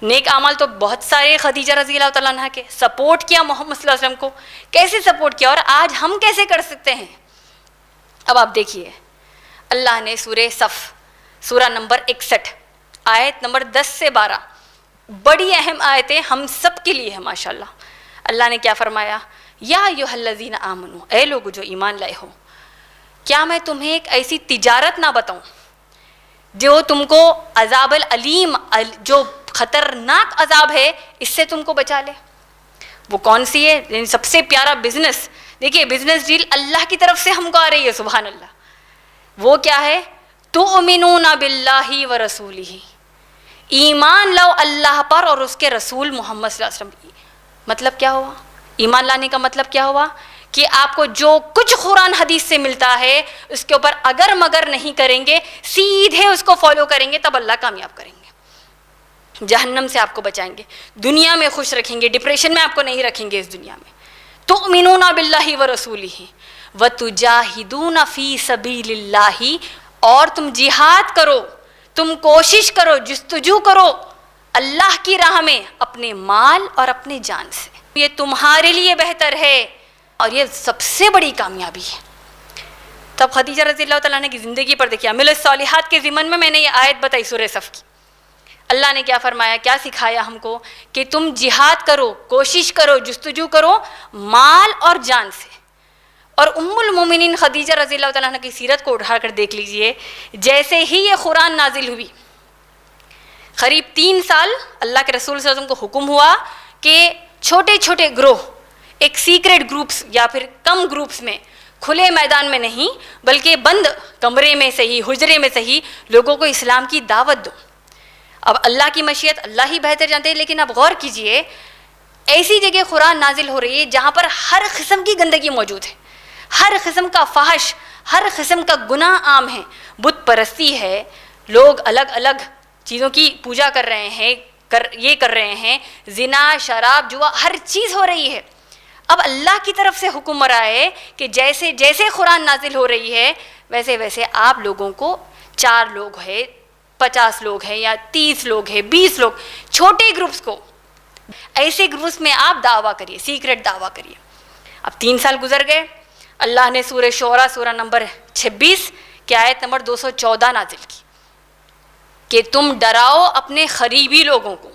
نیک اعمال تو بہت سارے خدیجہ رضی اللہ تعالیٰ عنہ کے سپورٹ کیا محمد صلی اللہ علیہ وسلم کو، کیسے سپورٹ کیا، اور آج ہم کیسے کر سکتے ہیں. اب آپ دیکھیے اللہ نے سورہ صف سورہ نمبر 61 آیت نمبر 10 سے 12 بڑی اہم آیتیں ہم سب کے لیے ہیں ماشاءاللہ. اللہ نے کیا فرمایا؟ یا ایھا الذین آمنوا، اے لوگ جو ایمان لائے ہو، کیا میں تمہیں ایک ایسی تجارت نہ بتاؤں جو تم کو عذاب العلیم، جو خطرناک عذاب ہے، اس سے تم کو بچا لے. وہ کون سی ہے؟ یعنی سب سے پیارا بزنس دیکھیے بزنس ڈیل اللہ کی طرف سے ہم کو آ رہی ہے، سبحان اللہ. وہ کیا ہے؟ تؤمنون باللہ ورسولہ، ایمان لاؤ اللہ پر اور اس کے رسول محمد صلی اللہ علیہ وسلم. مطلب کیا ہوا؟ ایمان لانے کا مطلب کیا ہوا؟ کہ آپ کو جو کچھ قرآن حدیث سے ملتا ہے اس کے اوپر اگر مگر نہیں کریں گے، سیدھے اس کو فالو کریں گے، تب اللہ کامیاب کریں گے، جہنم سے آپ کو بچائیں گے، دنیا میں خوش رکھیں گے، ڈپریشن میں آپ کو نہیں رکھیں گے اس دنیا میں. تؤمنون باللہ ورسولہ وتجاہدون فی سبیل اللہ، اور تم جہاد کرو، تم کوشش کرو، جستجو کرو اللہ کی راہ میں اپنے مال اور اپنے جان سے. یہ تمہارے لیے بہتر ہے اور یہ سب سے بڑی کامیابی ہے. تب خدیجہ رضی اللہ تعالیٰ عنہ کی زندگی پر دیکھیے، عمل الصالحات کے ضمن میں نے یہ آیت بتائی سورہ صف کی. اللہ نے کیا فرمایا، کیا سکھایا ہم کو؟ کہ تم جہاد کرو، کوشش کرو، جستجو کرو مال اور جان سے. اور ام المومنین خدیجہ رضی اللہ تعالیٰ عنہ کی سیرت کو اٹھا کر دیکھ لیجئے. جیسے ہی یہ قرآن نازل ہوئی، قریب 3 سال اللہ کے رسول صلی اللہ علیہ وسلم کو حکم ہوا کہ چھوٹے چھوٹے گروہ، ایک سیکریٹ گروپس یا پھر کم گروپس میں، کھلے میدان میں نہیں بلکہ بند کمرے میں سے ہی، حجرے میں سے ہی لوگوں کو اسلام کی دعوت دو. اب اللہ کی مشیت اللہ ہی بہتر جانتے ہیں، لیکن اب غور کیجئے، ایسی جگہ قرآن نازل ہو رہی ہے جہاں پر ہر قسم کی گندگی موجود ہے، ہر قسم کا فحش، ہر قسم کا گناہ عام ہے، بت پرستی ہے، لوگ الگ الگ چیزوں کی پوجا کر رہے ہیں، یہ کر رہے ہیں، زنا، شراب، جوا، ہر چیز ہو رہی ہے. اب اللہ کی طرف سے حکم رہا ہے کہ جیسے جیسے قرآن نازل ہو رہی ہے ویسے ویسے آپ لوگوں کو 4 لوگ ہے، 50 لوگ ہیں یا 30 لوگ ہیں، 20 لوگ، چھوٹے گروپس کو، ایسے گروپس میں آپ دعویٰ کریے، سیکرٹ دعویٰ کریے. اب 3 سال گزر گئے، اللہ نے سورہ شعراء سورہ نمبر 26 کی آیت نمبر 214 نازل کی کہ تم ڈراؤ اپنے قریبی لوگوں کو.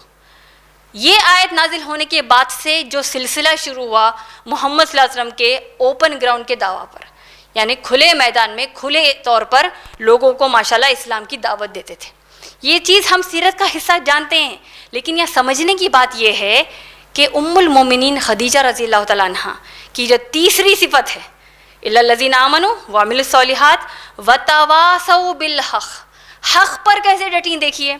یہ آیت نازل ہونے کے بعد سے جو سلسلہ شروع ہوا محمد صلی اللہ علیہ وسلم کے اوپن گراؤنڈ کے دعویٰ پر، یعنی کھلے میدان میں کھلے طور پر لوگوں کو ماشاءاللہ اسلام کی دعوت دیتے تھے. یہ چیز ہم سیرت کا حصہ جانتے ہیں، لیکن یہ سمجھنے کی بات یہ ہے کہ ام المومنین خدیجہ رضی اللہ تعالیٰ عنہ کی جو تیسری صفت ہے، الا الذین آمنوا وعملوا الصالحات وتواصوا بالحق، حق پر کیسے ڈٹیں. دیکھیے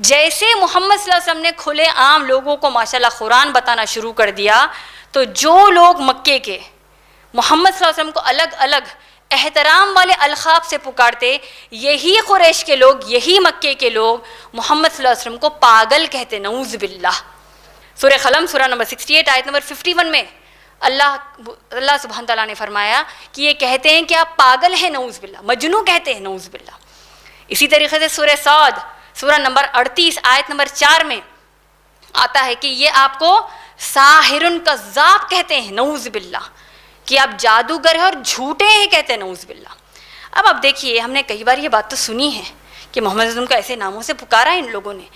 جیسے محمد صلی اللہ علیہ وسلم نے کھلے عام لوگوں کو ماشاءاللہ قرآن بتانا شروع کر دیا، تو جو لوگ مکے کے محمد صلی اللہ علیہ وسلم کو الگ الگ احترام والے القاب سے پکارتے، یہی قریش کے لوگ، یہی مکے کے لوگ محمد صلی اللہ علیہ وسلم کو پاگل کہتے. نعوذ باللہ. سورہ قلم سورہ نمبر 68 آیت نمبر 51 میں اللہ سبحانہ تعالیٰ نے فرمایا کہ یہ کہتے ہیں کہ آپ پاگل ہیں، نعوذ باللہ، مجنون کہتے ہیں، نعوذ باللہ. اسی طریقے سے سورہ صاد سورہ نمبر 38 آیت نمبر 4 میں آتا ہے کہ یہ آپ کو ساحر کذاب کہتے ہیں، نعوذ باللہ، کہ آپ جادوگر ہیں اور جھوٹے ہیں کہتے ہیں، نعوذ باللہ. اب دیکھیے، ہم نے کئی بار یہ بات تو سنی ہے کہ محمد صلی اللہ علیہ وسلم کو ایسے ناموں سے پکارا ہے ان لوگوں نے.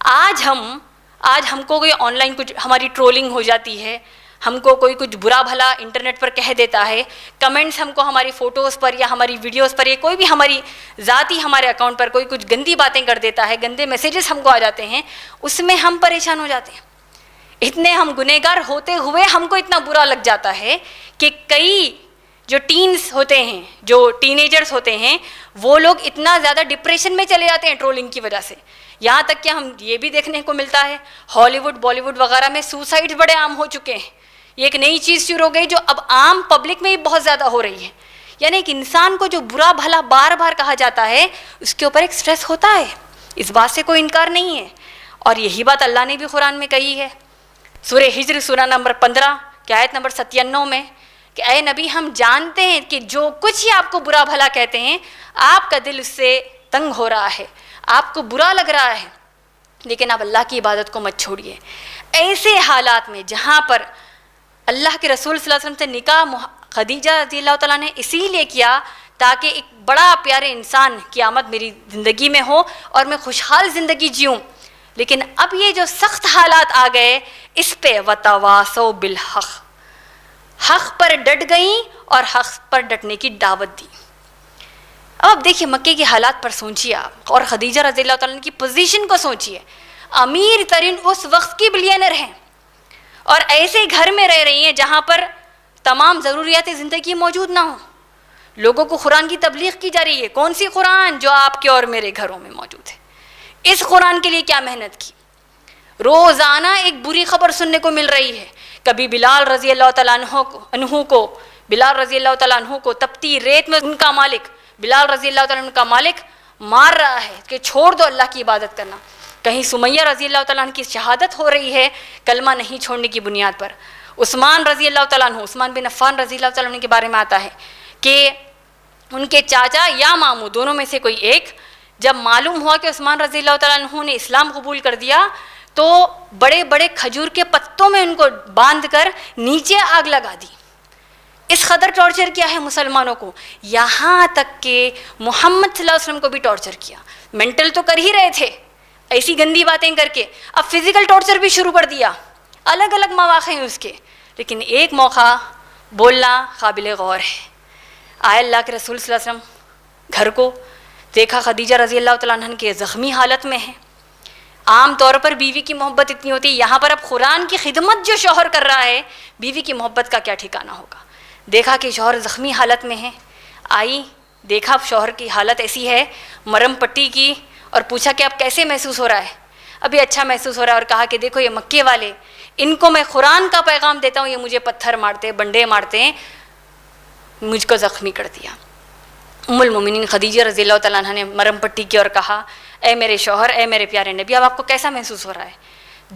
آج ہم کو کوئی آن لائن کچھ ہماری ٹرولنگ ہو جاتی ہے، ہم کو کوئی کچھ برا بھلا انٹرنیٹ پر کہہ دیتا ہے، کمنٹس ہم کو ہماری فوٹوز پر یا ہماری ویڈیوز پر یا کوئی بھی ہماری ذاتی ہمارے اکاؤنٹ پر کوئی کچھ گندی باتیں کر دیتا ہے، گندے میسیجز ہم کو آ جاتے ہیں، اس میں ہم پریشان ہو جاتے ہیں. اتنے ہم گنہگار ہوتے ہوئے ہم کو اتنا برا لگ جاتا ہے کہ کئی جو ٹینز ہوتے ہیں، جو ٹین ایجرز ہوتے ہیں، وہ لوگ اتنا زیادہ ڈپریشن میں چلے جاتے ہیں ٹرولنگ کی وجہ سے. یہاں تک کہ ہم یہ بھی دیکھنے کو ملتا ہے ہالی ووڈ، بالی ووڈ وغیرہ میں سوسائڈ بڑے عام ہو چکے ہیں. یہ ایک نئی چیز شروع ہو گئی جو اب عام پبلک میں بھی بہت زیادہ ہو رہی ہے. یعنی ایک انسان کو جو برا بھلا بار بار کہا جاتا ہے اس کے اوپر ایک سٹریس ہوتا ہے، اس بات سے کوئی انکار نہیں ہے. اور یہی بات اللہ نے بھی قرآن میں کہی ہے سورہ ہجر سورہ نمبر 15 کی آیت نمبر 97 میں کہ اے نبی، ہم جانتے ہیں کہ جو کچھ ہی آپ کو برا بھلا کہتے ہیں آپ کا دل اس سے تنگ ہو رہا ہے، آپ کو برا لگ رہا ہے، لیکن آپ اللہ کی عبادت کو مت چھوڑیے. ایسے حالات میں جہاں پر اللہ کے رسول صلی اللہ علیہ وسلم سے نکاح خدیجہ رضی اللہ تعالیٰ نے اسی لیے کیا تاکہ ایک بڑا پیارے انسان کی آمد میری زندگی میں ہو اور میں خوشحال زندگی جیوں. لیکن اب یہ جو سخت حالات آ گئے اس پہ وتواصوا بالحق، حق پر ڈٹ گئیں اور حق پر ڈٹنے کی دعوت دی. اب دیکھیے مکے کے حالات پر سوچیے آپ، اور خدیجہ رضی اللہ تعالیٰ کی پوزیشن کو سوچیے. امیر ترین اس وقت کی بلینر ہیں اور ایسے گھر میں رہ رہی ہیں جہاں پر تمام ضروریات زندگی موجود نہ ہوں. لوگوں کو قرآن کی تبلیغ کی جا رہی ہے. کون سی قرآن؟ جو آپ کے اور میرے گھروں میں موجود ہے. اس قرآن کے لیے کیا محنت کی. روزانہ ایک بری خبر سننے کو مل رہی ہے. کبھی بلال رضی اللہ تعالیٰ عنہ کو تپتی ریت میں ان کا مالک بلال رضی اللہ تعالیٰ عنہ کا مالک مار رہا ہے کہ چھوڑ دو اللہ کی عبادت کرنا. کہیں سمیہ رضی اللہ تعالیٰ عنہ کی شہادت ہو رہی ہے کلمہ نہیں چھوڑنے کی بنیاد پر. عثمان رضی اللہ تعالیٰ عنہ، عثمان بن عفان رضی اللہ تعالیٰ عنہ کے بارے میں آتا ہے کہ ان کے چاچا یا ماموں دونوں میں سے کوئی ایک، جب معلوم ہوا کہ عثمان رضی اللہ تعالیٰ عنہ نے اسلام قبول کر دیا تو بڑے بڑے کھجور کے پتوں میں ان کو باندھ کر نیچے آگ لگا دی. اس قدر ٹارچر کیا ہے مسلمانوں کو، یہاں تک کہ محمد صلی اللہ علیہ وسلم کو بھی ٹارچر کیا. مینٹل تو کر ہی رہے تھے ایسی گندی باتیں کر کے، اب فزیکل ٹارچر بھی شروع کر دیا. الگ الگ مواقع ہیں اس کے، لیکن ایک موقع بولنا قابل غور ہے. آئے اللہ کے رسول صلی اللہ علیہ وسلم گھر کو، دیکھا خدیجہ رضی اللہ تعالیٰ عنہ کے زخمی حالت میں ہے. عام طور پر بیوی کی محبت اتنی ہوتی ہے، یہاں پر اب قرآن کی خدمت جو شوہر کر رہا ہے، بیوی کی محبت کا کیا ٹھکانہ ہوگا. دیکھا کہ شوہر زخمی حالت میں ہے، آئی دیکھا شوہر کی حالت ایسی ہے، مرم پٹی کی، اور پوچھا کہ اب کیسے محسوس ہو رہا ہے. ابھی اچھا محسوس ہو رہا ہے. اور کہا کہ دیکھو یہ مکے والے، ان کو میں قرآن کا پیغام دیتا ہوں، یہ مجھے پتھر مارتے بنڈے مارتے ہیں، مجھ کو زخمی کر دیا. ام المومنین خدیجہ رضی اللہ تعالیٰ عنہ نے مرم پٹی کی اور کہا اے میرے شوہر، اے میرے پیارے نبی، اب آپ کو کیسا محسوس ہو رہا ہے.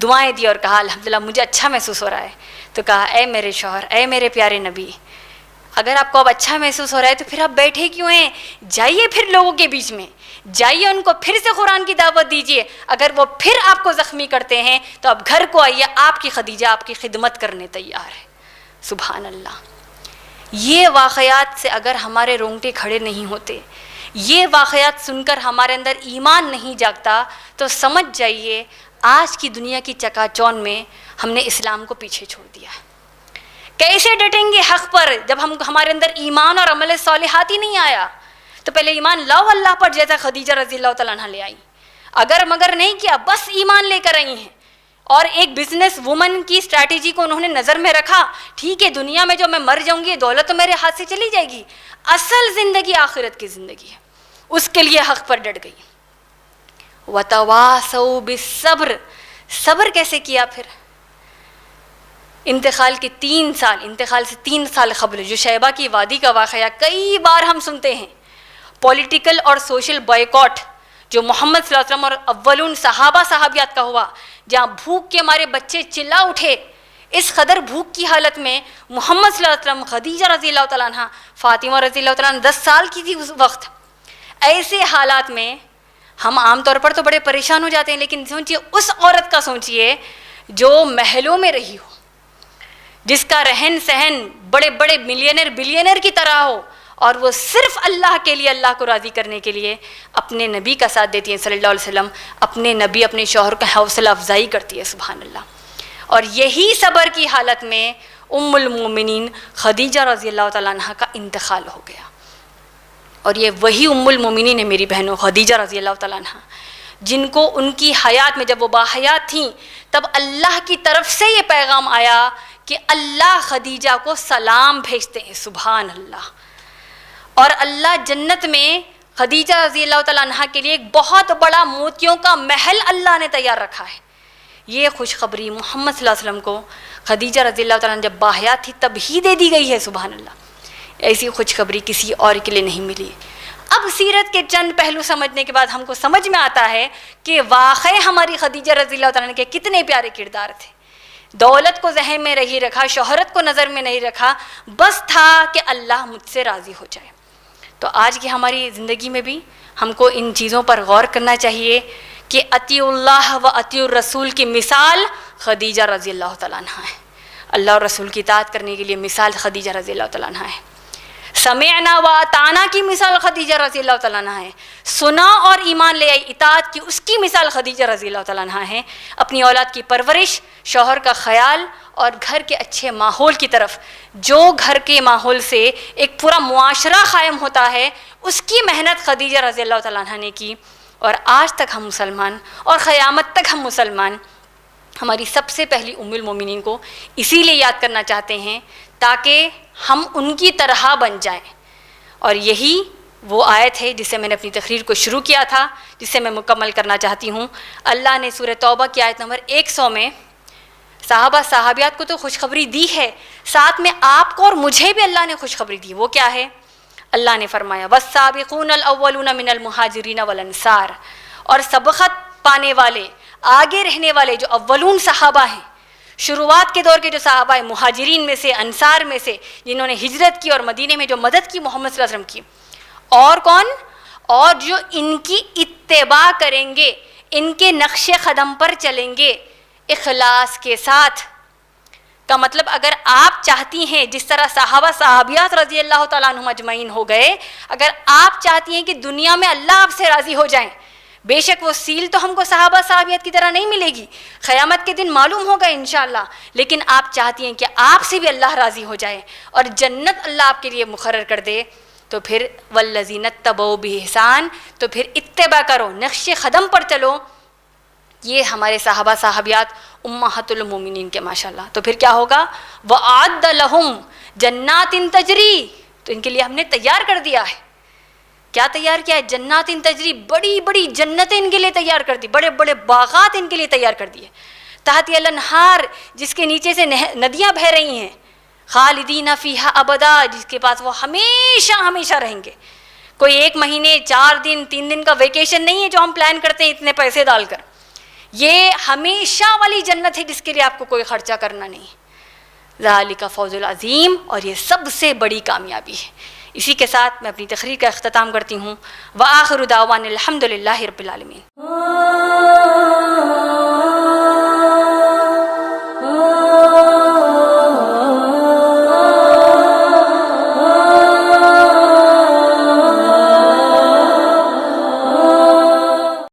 دعائیں دی اور کہا الحمدللہ مجھے اچھا محسوس ہو رہا ہے. تو کہا اے میرے شوہر، اے میرے پیارے نبی، اگر آپ کو اب اچھا محسوس ہو رہا ہے تو پھر آپ بیٹھے کیوں ہیں؟ جائیے پھر لوگوں کے بیچ میں، جائیے ان کو پھر سے قرآن کی دعوت دیجیے. اگر وہ پھر آپ کو زخمی کرتے ہیں تو اب گھر کو آئیے، آپ کی خدیجہ آپ کی خدمت کرنے تیار ہے. سبحان اللہ. یہ واقعات سے اگر ہمارے رونگٹے کھڑے نہیں ہوتے، یہ واقعات سن کر ہمارے اندر ایمان نہیں جاگتا، تو سمجھ جائیے آج کی دنیا کی چکا چون میں ہم نے اسلام کو پیچھے چھوڑ دیا ہے. کیسے ڈٹیں گے حق پر جب ہمارے اندر ایمان اور عمل صالحات ہی نہیں آیا؟ تو پہلے ایمان لاؤ اللہ پر، جیسا خدیجہ رضی اللہ تعالیٰ عنہ لے آئی. اگر مگر نہیں کیا، بس ایمان لے کر آئی ہیں اور ایک بزنس وومن کی اسٹریٹجی کو انہوں نے نظر میں رکھا. ٹھیک ہے دنیا میں جو میں مر جاؤں گی دولت تو میرے ہاتھ سے چلی جائے گی، اصل زندگی آخرت کی زندگی ہے، اس کے لیے حق پر ڈٹ گئی. وَتَوَاسَوْا بِالصَّبْرِ. صبر کیسے کیا؟ پھر انتقال سے 3 سال قبل جو شیبہ کی وادی کا واقعہ کئی بار ہم سنتے ہیں. پولیٹیکل اور سوشل بائیکاٹ جو محمد صلی اللہ علیہ وسلم اور اولون صحابہ صحابیات کا ہوا، جہاں بھوک کے مارے بچے چلا اٹھے. اس قدر بھوک کی حالت میں محمد صلی اللہ علیہ وسلم، خدیجہ رضی اللہ تعالیٰ عنہ، فاطمہ رضی اللہ تعالیٰ عنہ 10 سال کی تھی اس وقت. ایسے حالات میں ہم عام طور پر تو بڑے پریشان ہو جاتے ہیں، لیکن سوچئے اس عورت کا، سوچئے جو محلوں میں رہی ہو، جس کا رہن سہن بڑے بڑے بلینئر کی طرح ہو، اور وہ صرف اللہ کے لیے، اللہ کو راضی کرنے کے لیے اپنے نبی کا ساتھ دیتی ہیں صلی اللہ علیہ وسلم، اپنے نبی اپنے شوہر کا حوصلہ افزائی کرتی ہے. سبحان اللہ. اور یہی صبر کی حالت میں ام المومنین خدیجہ رضی اللہ تعالیٰ عنہ کا انتقال ہو گیا. اور یہ وہی ام المومنین ہے میری بہنوں، خدیجہ رضی اللہ تعالیٰ عنہ، جن کو ان کی حیات میں جب وہ باحیات تھیں تب اللہ کی طرف سے یہ پیغام آیا کہ اللہ خدیجہ کو سلام بھیجتے ہیں. سبحان اللہ. اور اللہ جنت میں خدیجہ رضی اللہ تعالیٰ عنہ کے لیے ایک بہت بڑا موتیوں کا محل اللہ نے تیار رکھا ہے. یہ خوشخبری محمد صلی اللہ علیہ وسلم کو خدیجہ رضی اللہ تعالیٰ عنہ جب باحیات تھی تب ہی دے دی گئی ہے. سبحان اللہ. ایسی خوشخبری کسی اور کے لیے نہیں ملی. اب سیرت کے چند پہلو سمجھنے کے بعد ہم کو سمجھ میں آتا ہے کہ واقعی ہماری خدیجہ رضی اللہ تعالیٰ عنہ کے کتنے پیارے کردار تھے. دولت کو ذہن میں نہیں رکھا، شہرت کو نظر میں نہیں رکھا، بس تھا کہ اللہ مجھ سے راضی ہو جائے. تو آج کی ہماری زندگی میں بھی ہم کو ان چیزوں پر غور کرنا چاہیے کہ اطیع اللہ و اطیع الرسول کی مثال خدیجہ رضی اللہ تعالیٰ عنہ ہے. اللہ اور رسول کی اطاعت کرنے کے لیے مثال خدیجہ رضی اللہ تعالیٰ عنہ ہے. سمعنا و اطعنا کی مثال خدیجہ رضی اللہ تعالیٰ عنہ ہے. سنا اور ایمان لے آئی، اطاعت کی، اس کی مثال خدیجہ رضی اللہ تعالیٰ عنہ ہے. اپنی اولاد کی پرورش، شوہر کا خیال اور گھر کے اچھے ماحول کی طرف، جو گھر کے ماحول سے ایک پورا معاشرہ قائم ہوتا ہے، اس کی محنت خدیجہ رضی اللہ تعالیٰ عنہ نے کی. اور آج تک ہم مسلمان اور قیامت تک ہم مسلمان ہماری سب سے پہلی ام المومنین کو اسی لیے یاد کرنا چاہتے ہیں تاکہ ہم ان کی طرح بن جائیں. اور یہی وہ آیت ہے جس سے میں نے اپنی تقریر کو شروع کیا تھا، جس سے میں مکمل کرنا چاہتی ہوں. اللہ نے سورہ توبہ کی آیت نمبر 100 میں صحابہ صحابیات کو تو خوشخبری دی ہے، ساتھ میں آپ کو اور مجھے بھی اللہ نے خوشخبری دی. وہ کیا ہے؟ اللہ نے فرمایا والسابقون الاولون من المہاجرین والانصار، اور سبقت پانے والے، آگے رہنے والے جو اولون صحابہ ہیں، شروعات کے دور کے جو صحابہ ہیں، مہاجرین میں سے، انصار میں سے، جنہوں نے ہجرت کی اور مدینے میں جو مدد کی محمد صلی اللہ علیہ وسلم کی. اور کون؟ اور جو ان کی اتباع کریں گے، ان کے نقش قدم پر چلیں گے اخلاص کے ساتھ. کا مطلب اگر آپ چاہتی ہیں جس طرح صحابہ صحابیات رضی اللہ تعالیٰ عنہم اجمعین ہو گئے، اگر آپ چاہتی ہیں کہ دنیا میں اللہ آپ سے راضی ہو جائیں، بے شک وہ سیل تو ہم کو صحابہ صحابیات کی طرح نہیں ملے گی، قیامت کے دن معلوم ہوگا انشاءاللہ، لیکن آپ چاہتی ہیں کہ آپ سے بھی اللہ راضی ہو جائے اور جنت اللہ آپ کے لیے مقرر کر دے، تو پھر والذین اتبعوا بإحسان، تو پھر اتباع کرو، نقش قدم پر چلو. یہ ہمارے صحابہ صحابیات امہات المومنین کے ماشاءاللہ. تو پھر کیا ہوگا؟ وَأَعَدَّ لَهُمْ جَنَّاتٍ تَجْرِي، تو ان کے لیے ہم نے تیار کر دیا ہے. کیا تیار کیا ہے؟ جنات تجری، بڑی بڑی جنتیں ان کے لیے تیار کر دی، بڑے بڑے باغات ان کے لیے تیار کر دیے. تحت الانہار، جس کے نیچے سے ندیاں بہہ رہی ہیں. خالدین فیہا ابدا، جس کے پاس وہ ہمیشہ ہمیشہ رہیں گے. کوئی 1 مہینے 4 دن 3 دن کا ویکیشن نہیں ہے جو ہم پلان کرتے ہیں اتنے پیسے ڈال کر. یہ ہمیشہ والی جنت ہے جس کے لیے آپ کو کوئی خرچہ کرنا نہیں. ذالک فوز العظیم، اور یہ سب سے بڑی کامیابی ہے. اسی کے ساتھ میں اپنی تقریر کا اختتام کرتی ہوں. وآخر دعوانا الحمدللہ رب العالمین.